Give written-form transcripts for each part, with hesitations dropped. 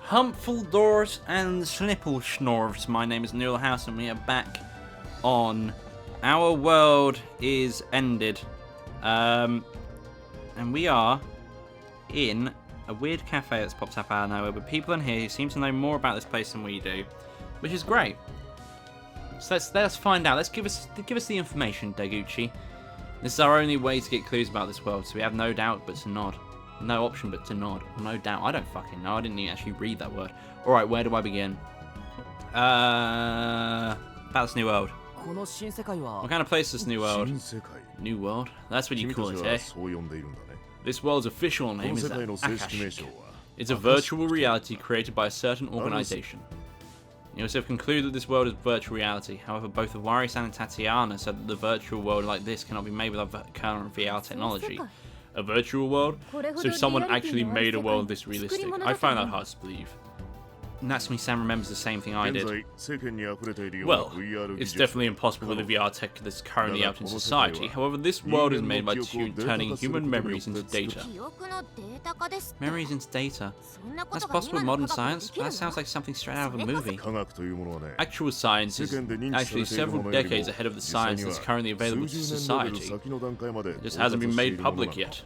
Humpful and Snipple My name is NoodleHouse and we are back on Our World is Ended. And we are in a weird cafe that's popped up out of nowhere with people in here who seem to know more about this place than we do, which is great. So let's find out. Let's give us the information, Deguchi. This is our only way to get clues about this world, so we have no doubt but to nod. No option but to nod. No doubt. I don't fucking know. I didn't even actually read that word. Alright, where do I begin? About this new world. What kind of place is this new world? New world? That's what you call it, eh? This world's official name is Akashic. It's a virtual reality created by a certain organization. You also have concluded that this world is virtual reality. However, both Iwari-san and Tatiana said that the virtual world like this cannot be made without current VR technology. A virtual world? So someone actually made a world this realistic. I find that hard to believe. Natsumi-san remembers the same thing I did. Well, it's definitely impossible with the VR tech that's currently out in society. However, this world is made by turning human memories into data. Memories into data? That's possible with modern science? That sounds like something straight out of a movie. Actual science is actually several decades ahead of the science that's currently available to society. It just hasn't been made public yet.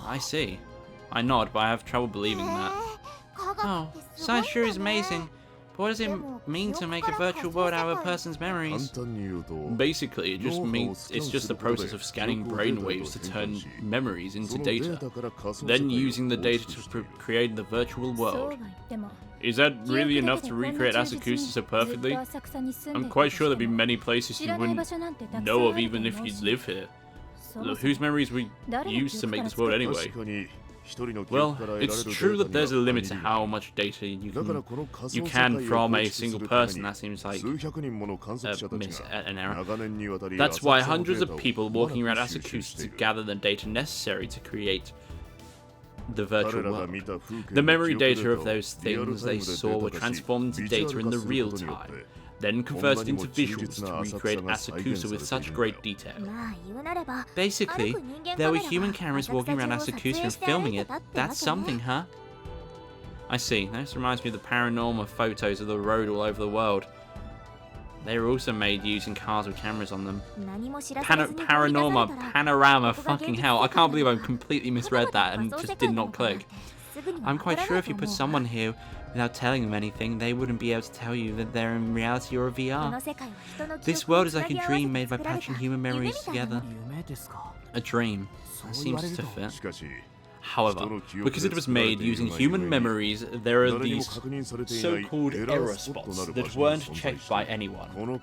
I see. I nod, but I have trouble believing that. Oh, science sure is amazing, but what does it mean to make a virtual world out of a person's memories? Basically, it just means it's just the process of scanning brainwaves to turn memories into data, then using the data to create the virtual world. Is that really enough to recreate Asakusa so perfectly? I'm quite sure there'd be many places you wouldn't know of even if you live here. Whose memories were used to make this world anyway? Well, it's true that there's a limit to how much data you can from a single person. That seems like an error. That's why hundreds of people walking around Asakusa to gather the data necessary to create the virtual world. The memory data of those things they saw were transformed into data in the real time, then converted into visuals to recreate Asakusa with such great detail. Basically, there were human cameras walking around Asakusa and filming it. That's something, huh? I see. This reminds me of the paranormal photos of the road all over the world. They were also made using cars with cameras on them. Panorama, fucking hell. I can't believe I completely misread that and just did not click. I'm quite sure if you put someone here without telling them anything, they wouldn't be able to tell you that they're in reality or a VR. This world is like a dream made by patching human memories together. A dream. That seems to fit. However, because it was made using human memories, there are these so-called error spots that weren't checked by anyone.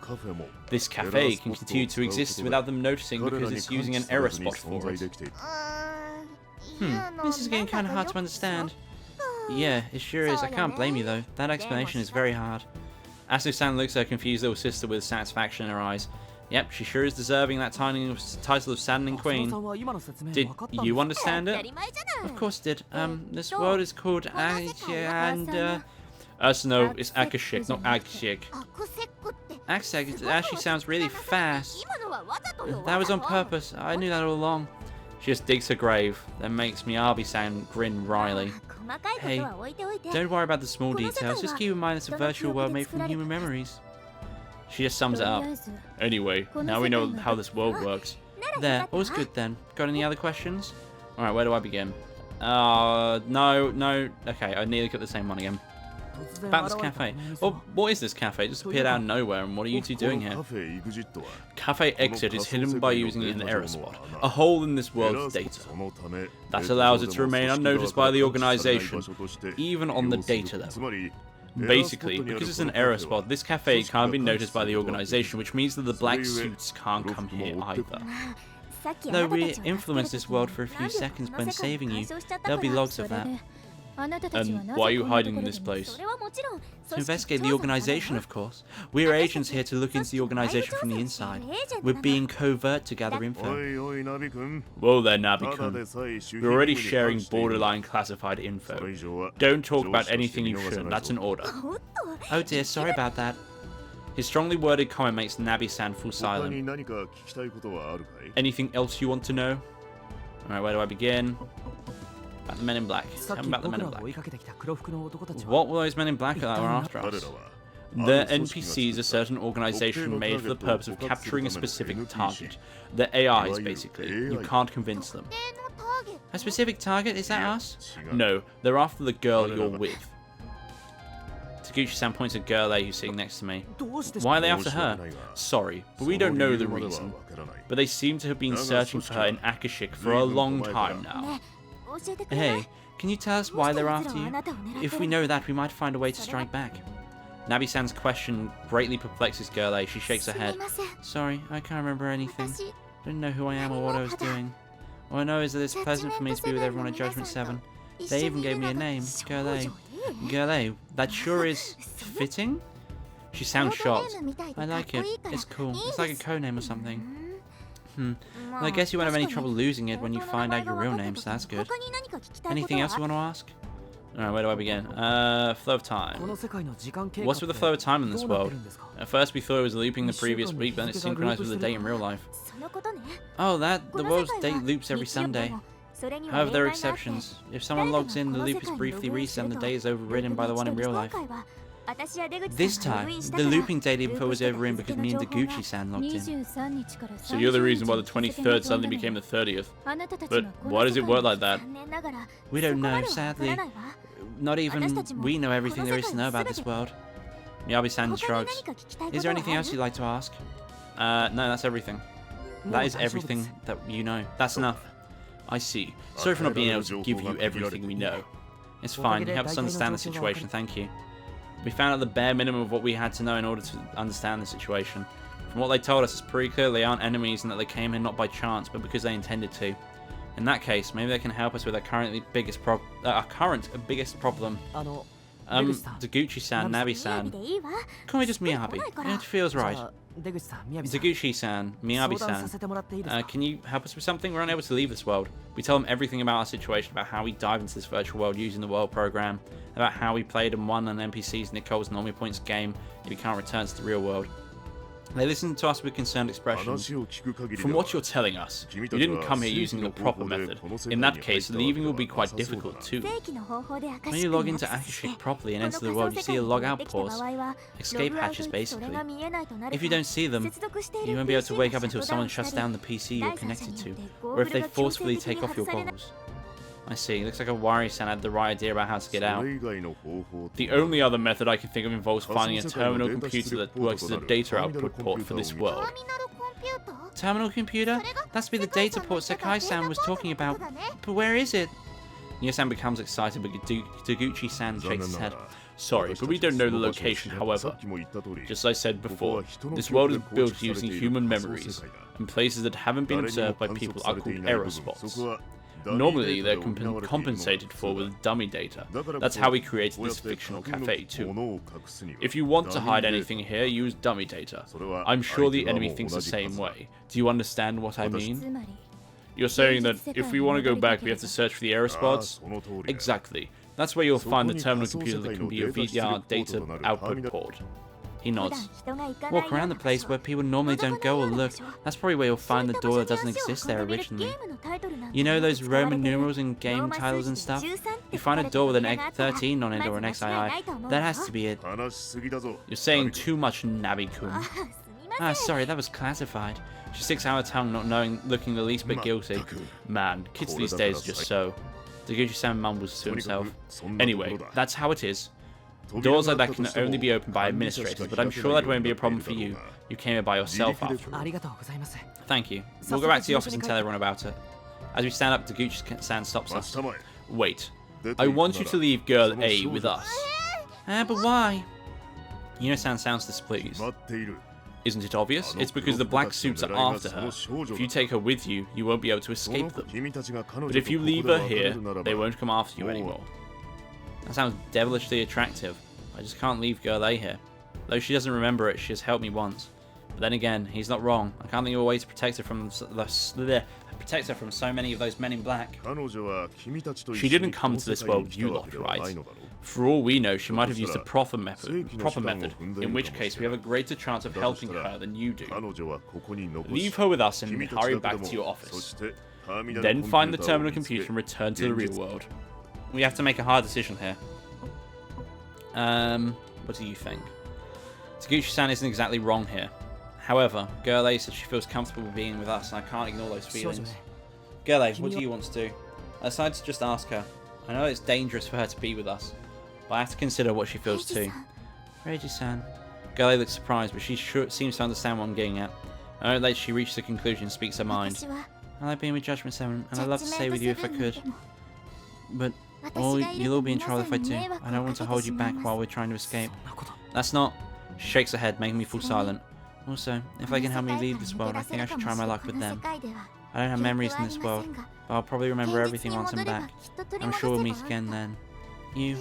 This cafe can continue to exist without them noticing because it's using an error spot for it. This is getting kind of hard to understand. Yeah, it sure is. I can't blame you though. That explanation is very hard. Asu-san looks at her confused little sister with satisfaction in her eyes. Yep, she sure is deserving that title of Saddening Queen. Did you understand it? Of course did. This world is called no, it's Akashic, not Akashic. Akashic, it actually sounds really fast. That was on purpose. I knew that all along. She just digs her grave, then makes Miyabi-san grin wryly. Hey, don't worry about the small details, just keep in mind it's a virtual world made from human memories. She just sums it up. Anyway, now we know how this world works. There, all's good then. Got any other questions? Alright, where do I begin? No. Okay, I nearly got the same one again. About this cafe. Well, what is this cafe? It just appeared out of nowhere, and what are you two doing here? Cafe Exit is hidden by using an error spot, a hole in this world's data. That allows it to remain unnoticed by the organization, even on the data level. Basically, because it's an error spot, this cafe can't be noticed by the organization, which means that the black suits can't come here either. Though we influenced this world for a few seconds when saving you, there'll be logs of that. And why are you hiding in this place? To investigate the organization, of course. We're agents here to look into the organization from the inside. We're being covert to gather info. Well then, Nabi-kun. We're already sharing borderline classified info. Don't talk about anything you shouldn't. That's an order. Oh dear, sorry about that. His strongly worded comment makes Nabi-san fall silent. Anything else you want to know? Alright, where do I begin? About the Men in Black. Tell me about the Men in Black. What were those Men in Black that were after us? The NPCs are a certain organization made for the purpose of capturing a specific target. They're AIs, basically. You can't convince them. A specific target? Is that us? No, they're after the girl you're with. Taguchi-san points at girl A who's sitting next to me. Why are they after her? Sorry, but we don't know the reason. But they seem to have been searching for her in Akashik for a long time now. Hey, can you tell us why they're after you? If we know that, we might find a way to strike back. Nabi-san's question greatly perplexes girl A. She shakes her head. Sorry, I can't remember anything. I didn't know who I am or what I was doing. All I know is that it's pleasant for me to be with everyone at Judgment 7. They even gave me a name, Girl A. Girl A, that sure is fitting? She sounds shocked. I like it. It's cool. It's like a code name or something. Well, I guess you won't have any trouble losing it when you find out your real name, so that's good. Anything else you want to ask? Alright, where do I begin? Flow of time. What's with the flow of time in this world? At first we thought it was looping the previous week, but then it's synchronized with the date in real life. Oh, the world's date loops every Sunday. However, there are exceptions. If someone logs in, the loop is briefly reset and the date is overridden by the one in real life. This time, the looping date info was overridden because me and Taguchi-san logged in. So you're the reason why the 23rd suddenly became the 30th. But why does it work like that? We don't know, sadly. Not even we know everything there is to know about this world. Miyabi-san shrugs. Is there anything else you'd like to ask? No, that's everything. That is everything that you know. That's enough. I see. Sorry for not being able to give you everything we know. It's fine, you helped us understand the situation, thank you. We found out the bare minimum of what we had to know in order to understand the situation. From what they told us, it's pretty clear they aren't enemies and that they came here not by chance, but because they intended to. In that case, maybe they can help us with our current biggest problem. Taguchi-san, Nabi-san. Call me just Miyabi. It feels right. Taguchi-san, Miyabi-san. Can you help us with something? We're unable to leave this world. We tell them everything about our situation, about how we dive into this virtual world using the world program, about how we played and won an NPC's Nicole's Normie Points game if we can't return to the real world. They listen to us with concerned expressions. From what you're telling us, you didn't come here using the proper method. In that case, leaving will be quite difficult too. When you log into Akashik properly and enter the world, you see a log-out pause. Escape hatches, basically. If you don't see them, you won't be able to wake up until someone shuts down the PC you're connected to, or if they forcefully take off your goggles. I see. Looks like a Wari-san had the right idea about how to get out. The only other method I can think of involves finding a terminal computer that works as a data output port for this world. Terminal computer? That's to be the data port Sakai-san was talking about. But where is it? Nya-san becomes excited, but Taguchi-san shakes his head. Sorry, but we don't know the location, however. Just as I said before, this world is built using human memories, and places that haven't been observed by people are called error spots. Normally, they're compensated for with dummy data. That's how we created this fictional cafe, too. If you want to hide anything here, use dummy data. I'm sure the enemy thinks the same way. Do you understand what I mean? You're saying that if we want to go back, we have to search for the error spots? Exactly. That's where you'll find the terminal computer that can be a VR data output port. He nods. Walk around the place where people normally don't go or look. That's probably where you'll find the door that doesn't exist there originally. You know those Roman numerals in game titles and stuff? You find a door with an X13 on it or an XII. That has to be it. You're saying too much, Nabi-kun. Ah, sorry, that was classified. She sticks out her tongue, not knowing, looking the least bit guilty. Man, kids these days are just so. Taguchi-san mumbles to himself. Anyway, that's how it is. Doors like that can only be opened by administrators, but I'm sure that won't be a problem for you. You came here by yourself after all. Thank you. We'll go back to the office and tell everyone about it. As we stand up, Taguchi-san stops us. Wait. I want you to leave girl A with us. But why? Yuno-san sounds displeased. Isn't it obvious? It's because the black suits are after her. If you take her with you, you won't be able to escape them. But if you leave her here, they won't come after you anymore. That sounds devilishly attractive. I just can't leave girl A here. Though she doesn't remember it, she has helped me once. But then again, he's not wrong. I can't think of a way to protect her from so many of those men in black. She didn't come to this world with you lot, right? For all we know, she might have used a proper method, in which case we have a greater chance of helping her than you do. Leave her with us and hurry back to your office. then find the terminal computer and return to the real world. We have to make a hard decision here. What do you think? Taguchi-san isn't exactly wrong here. However, Girl A said she feels comfortable being with us, and I can't ignore those feelings. Girl A, what do you want to do? I decided to just ask her. I know it's dangerous for her to be with us, but I have to consider what she feels too. Reiji-san. Girl A looks surprised, but she seems to understand what I'm getting at. I know that she reaches a conclusion and speaks her mind. I like being with Judgment 7, and I'd love to stay with you if I could. But you'll all be in trouble if I do. I don't want to hold you back while we're trying to escape. That's not... She shakes her head, making me fall silent. Also, if they can help me leave this world, I think I should try my luck with them. I don't have memories in this world, but I'll probably remember everything once I'm back. I'm sure we'll meet again then. You...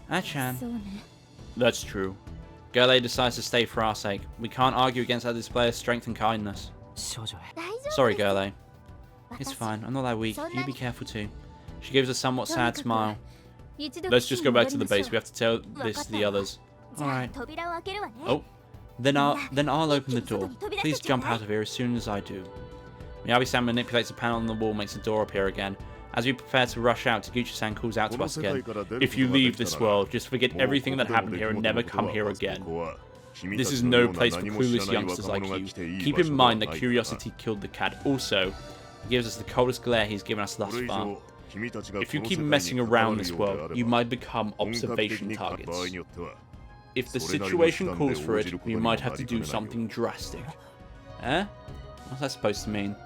Achan. That's true. Girl A decides to stay for our sake. We can't argue against her display of strength and kindness. Sorry, Girl A. It's fine, I'm not that weak. You be careful too. She gives a somewhat sad smile. Let's just go back to the base. We have to tell this to the others. Alright. Oh. Then I'll open the door. Please jump out of here as soon as I do. Miyabi-san manipulates the panel on the wall, makes the door appear again. As we prepare to rush out, Taguchi-san calls out to us again. If you leave this world, just forget everything that happened here and never come here again. This is no place for clueless youngsters like you. Keep in mind that curiosity killed the cat. Also, he gives us the coldest glare he's given us thus far. If you keep messing around this world, you might become observation targets. If the situation calls for it, we might have to do something drastic. Eh? What's that supposed to mean?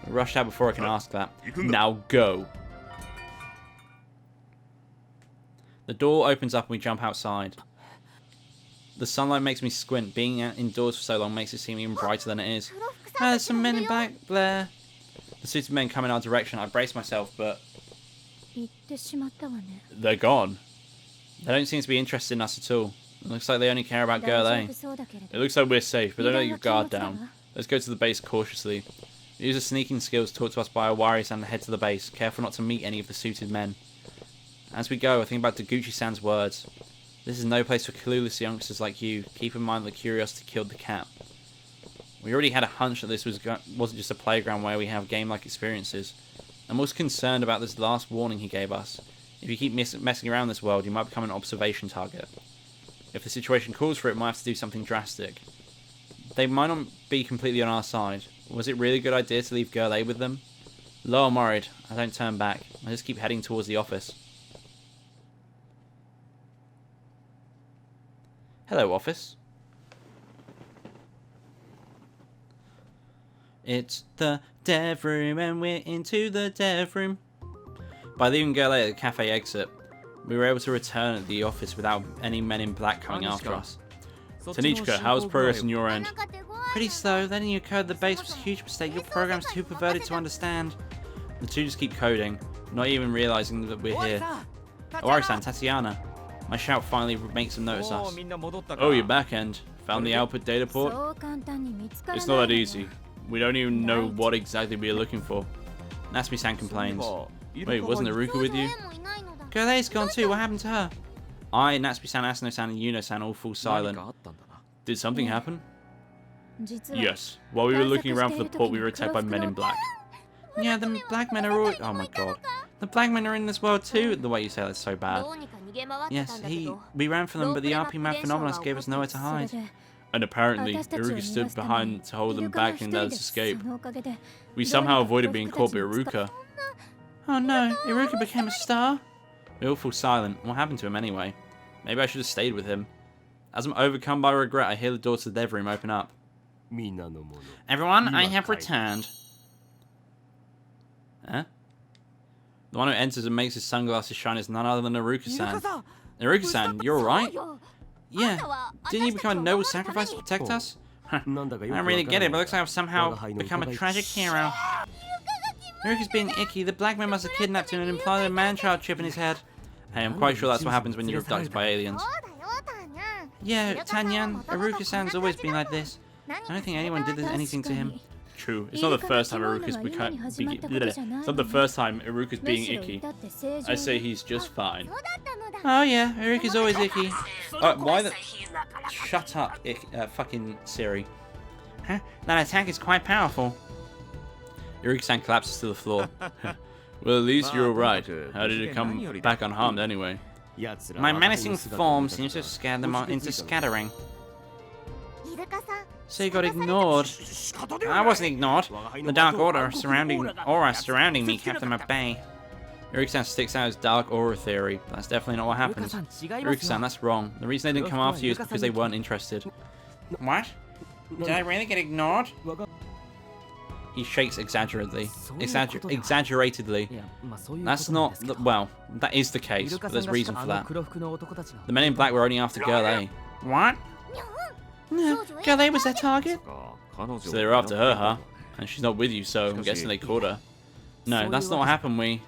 I rushed out before I can ask that. Now go. The door opens up and we jump outside. The sunlight makes me squint. Being indoors for so long makes it seem even brighter than it is. Ah, there's some men in black, Blair. The suited men come in our direction. I brace myself, but... They're gone. They don't seem to be interested in us at all. It looks like they only care about Girl A. It looks like we're safe, but don't let your guard down. Let's go to the base cautiously. We use the sneaking skills taught to us by Owari-san and head to the base, careful not to meet any of the suited men. As we go, I think about Taguchi-san's words. This is no place for clueless youngsters like you. Keep in mind that curiosity killed the cat. We already had a hunch that this wasn't just a playground where we have game-like experiences. I'm most concerned about this last warning he gave us. If you keep messing around this world, you might become an observation target. If the situation calls for it, we might have to do something drastic. They might not be completely on our side. Was it really a good idea to leave Girl A with them? Low, I'm worried. I don't turn back. I just keep heading towards the office. Hello, office. It's the dev room and we're into the dev room. By leaving Girl A at the cafe exit, we were able to return at the office without any men in black coming after us. Tanichika, how's progress on your end? Pretty slow. Letting you code the base was a huge mistake. Your program's too perverted to understand. The two just keep coding, not even realizing that we're here. Owari-san, Tatiana. My shout finally makes them notice us. Oh, you're back end. Found the output data port? It's not that easy. We don't even know what exactly we are looking for. Natsume-san complains. Wait, wasn't Iruka with you? Girl A's gone too. What happened to her? I, Natsume-san, Asano-san, and Yuno-san all fall silent. Did something happen? Yes. While we were looking around for the port, we were attacked by men in black. Yeah, the black men are all... Oh my god. The black men are in this world too? The way you say that's so bad. Yes, we ran for them, but the RP map phenomenon gave us nowhere to hide. And apparently, Iruka stood behind to hold them back and let us escape. We somehow avoided being caught by Iruka. Oh no, Iruka became a star? We all fall silent. What happened to him anyway? Maybe I should have stayed with him. As I'm overcome by regret, I hear the door to the dev room open up. Everyone, I have returned. Huh? The one who enters and makes his sunglasses shine is none other than Iruka-san. Iruka-san, you're alright? Yeah. Didn't you become a noble sacrifice to protect us? I don't really get it, but it looks like I've somehow become a tragic hero. Iruka's being icky. The black man must have kidnapped him and implanted a man-child chip in his head. Hey, I'm quite sure that's what happens when you're abducted by aliens. Yeah, Tanyan, Iruka-san's always been like this. I don't think anyone did anything to him. True. It's not the first time Iruka's It's not the first time Iruka's being icky. I say he's just fine. Oh yeah, Iruka's always icky. Why the... Shut up, fucking Siri. Huh? That attack is quite powerful. Iruka-san collapses to the floor. Well, at least you're alright. How did it come back unharmed anyway? My menacing form seems to scare them into scattering. So you got ignored. I wasn't ignored. The dark aura surrounding me kept them at bay. Iruka-san sticks out his dark aura theory. That's definitely not what happened. Iruka-san, that's wrong. The reason they didn't come after you is because they weren't interested. What? Did I really get ignored? He shakes exaggeratedly. That's not... Well, that is the case, but there's reason for that. The men in black were only after Girl A. What? Girl A was their target? So they were after her, huh? And she's not with you, so I'm guessing they caught her. No, that's not what happened,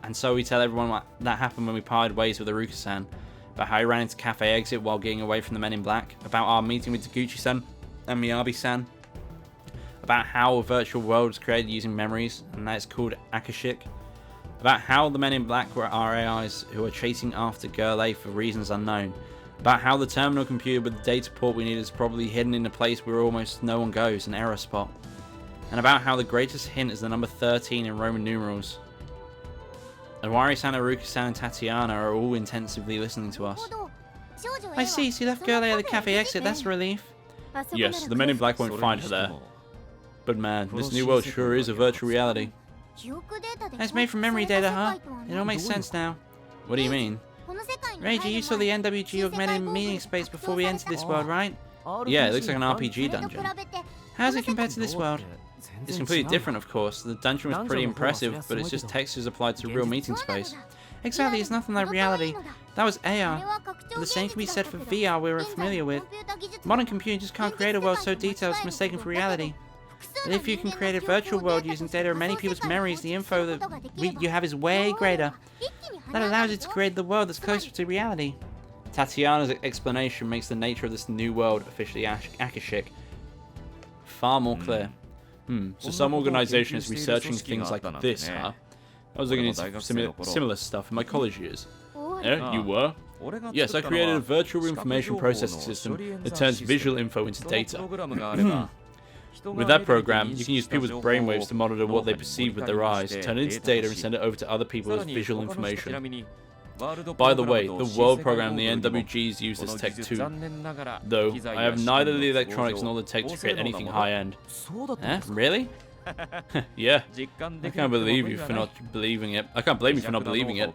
And so we tell everyone what that happened when we parted ways with Iruka-san. About how he ran into cafe exit while getting away from the men in black. About our meeting with Taguchi-san and Miyabi-san. About how a virtual world was created using memories, and that is called Akashic. About how the men in black were our AIs who are chasing after Girl A for reasons unknown. About how the terminal computer with the data port we need is probably hidden in a place where almost no one goes, an error spot. And about how the greatest hint is the number 13 in Roman numerals. Iwari-san, Iruka-san, and Tatiana are all intensively listening to us. I see, so you left Girl A at the cafe exit, that's a relief. Yes, the men in black won't find her there. But man, this new world sure is a virtual reality. It's made from memory data, huh? It all makes sense now. What do you mean? Reiji, you saw the NWG augmented meeting space before we entered this world, right? Yeah, it looks like an RPG dungeon. How is it compared to this world? It's completely different, of course. The dungeon was pretty impressive, but it's just textures applied to real meeting space. Exactly, it's nothing like reality. That was AR. But the same can be said for VR we're familiar with. Modern computing just can't create a world so detailed it's mistaken for reality. But if you can create a virtual world using data of many people's memories, the info that you have is way greater. That allows you to create the world that's closer to reality. Tatiana's explanation makes the nature of this new world, officially Akashic, far more clear. So some organization is researching things like this, huh? I was looking into similar stuff in my college years. Yeah, you were? Yes, I created a virtual information processing system that turns visual info into data. With that program, you can use people's brainwaves to monitor what they perceive with their eyes, turn it into data and send it over to other people as visual information. By the way, the world program and the NWGs use this tech too. Though, I have neither the electronics nor the tech to create anything high-end. Eh? Really? Yeah. I can't believe you for not believing it. I can't blame you for not believing it.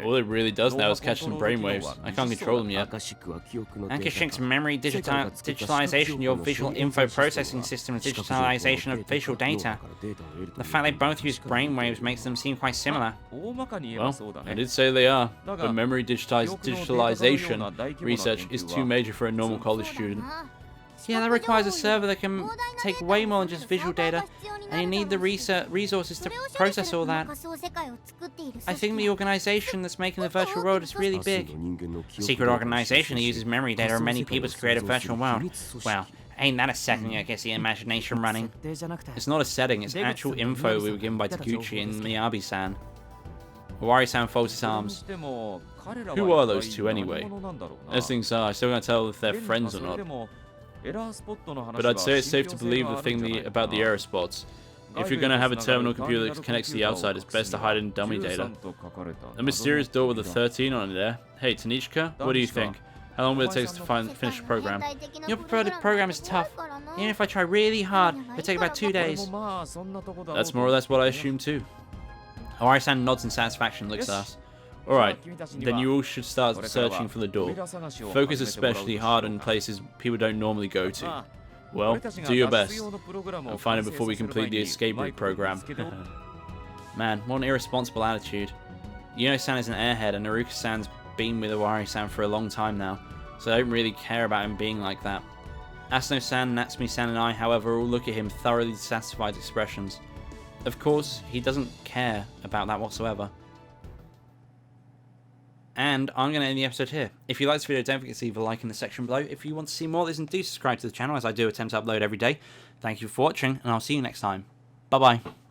All it really does now is catch some brainwaves. I can't control them yet. Akashic's memory digitalization, your visual info processing system, digitalization of visual data. The fact they both use brainwaves makes them seem quite similar. Well, I did say they are, but memory digitalization research is too major for a normal college student. Yeah, that requires a server that can take way more than just visual data, and you need the resources to process all that. I think the organization that's making the virtual world is really big. A secret organization that uses memory data of many people to create a virtual world. Well, ain't that a setting that gets the imagination running? It's not a setting, it's actual info we were given by Taguchi and Miyabi-san. Iwari-san folds his arms. Who are those two anyway? As things are, I still can't tell if they're friends or not. But I'd say it's safe to believe the thing about the error spots. If you're gonna have a terminal computer that connects to the outside, it's best to hide it in dummy data. A mysterious door with a 13 on it there. Hey, Tanichka, what do you think? How long will it take us to finish the program? Your program is tough. Even if I try really hard, it'll take about 2 days. That's more or less what I assumed too. Iwari-san nods in satisfaction and looks at us. Alright, then you all should start searching for the door. Focus especially hard on places people don't normally go to. Well, do your best. And find it before we complete the escape route program. Man, what an irresponsible attitude. Yuno-san is an airhead and Naruka-san's been with Iwari-san for a long time now, so I don't really care about him being like that. Asano-san, Natsumi-san and I, however, all look at him thoroughly dissatisfied expressions. Of course, he doesn't care about that whatsoever. And I'm going to end the episode here. If you like this video, don't forget to leave a like in the section below. If you want to see more of this, and do subscribe to the channel, as I do attempt to upload every day. Thank you for watching, and I'll see you next time. Bye-bye.